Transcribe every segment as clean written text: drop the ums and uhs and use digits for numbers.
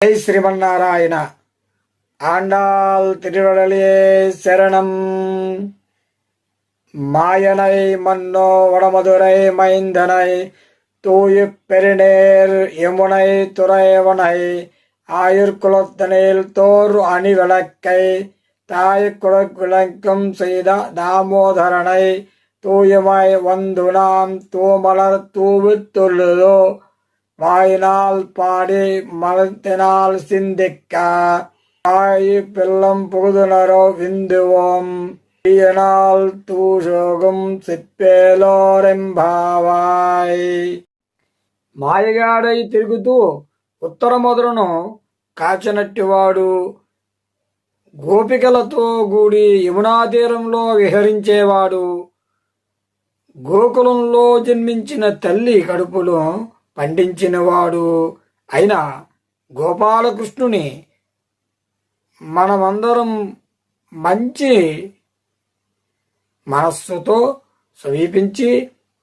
జై శ్రీమన్నారాయణ. ఆండాల్ తిరువడలియే శరణం. மாயனை மன்னோ வடமதுரை மைந்தனை தூயு பெருநேர் யமுனை துறைவனை ஆயுர்குலத்தனில் தோர் அணி விளக்கை தாய்க்குழக் செய்த தாமோதரனை தூயமாய் வந்து நாம் தூமலர் தூவித்துள்ளதோ வாயினால் பாடி மலத்தினால் சிந்திக்க தாய் பிள்ளம் புகுதுனரோ விந்துவோம் ఈయనాల్ తూషోగం సిప్పేలోరెంబావాయ్. మాయగాడై తిరుగుతూ ఉత్తర మొదలను కాచనట్టివాడు గోపికలతో కూడి యమునా తీరంలో విహరించేవాడు గోకులంలో జన్మించిన తల్లి కడుపులో పండించినవాడు అయిన గోపాలకృష్ణుని మనమందరం మంచి మనస్సుతో సమీపించి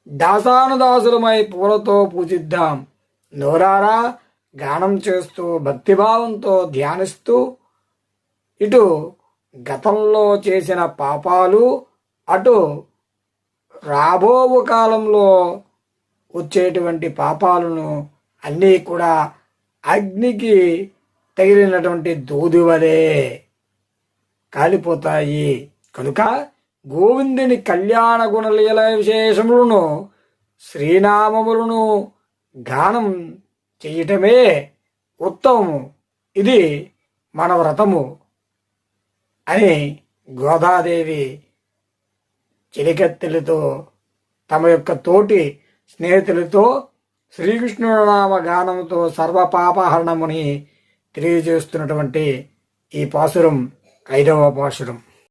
దాసానుదాసులమై పూలతో పూజిద్దాం. నోరారా గానం చేస్తూ భక్తిభావంతో ధ్యానిస్తూ ఇటు గతంలో చేసిన పాపాలు అటు రాబో కాలంలో వచ్చేటువంటి పాపాలను అన్నీ కూడా అగ్నికి తగిలినటువంటి దూది వలె కాలిపోతాయి. కనుక గోవిందుని కళ్యాణ గుణలీల విశేషములను శ్రీనామములను గానం చేయటమే ఉత్తమము. ఇది మన వ్రతము అని గోదాదేవి చిలికెత్తెలతో తమ యొక్క తోటి స్నేహితులతో శ్రీకృష్ణుడు నామ గానంతో సర్వపాపహరణముని తెలియజేస్తున్నటువంటి ఈ పాసురం 5వ పాసురం.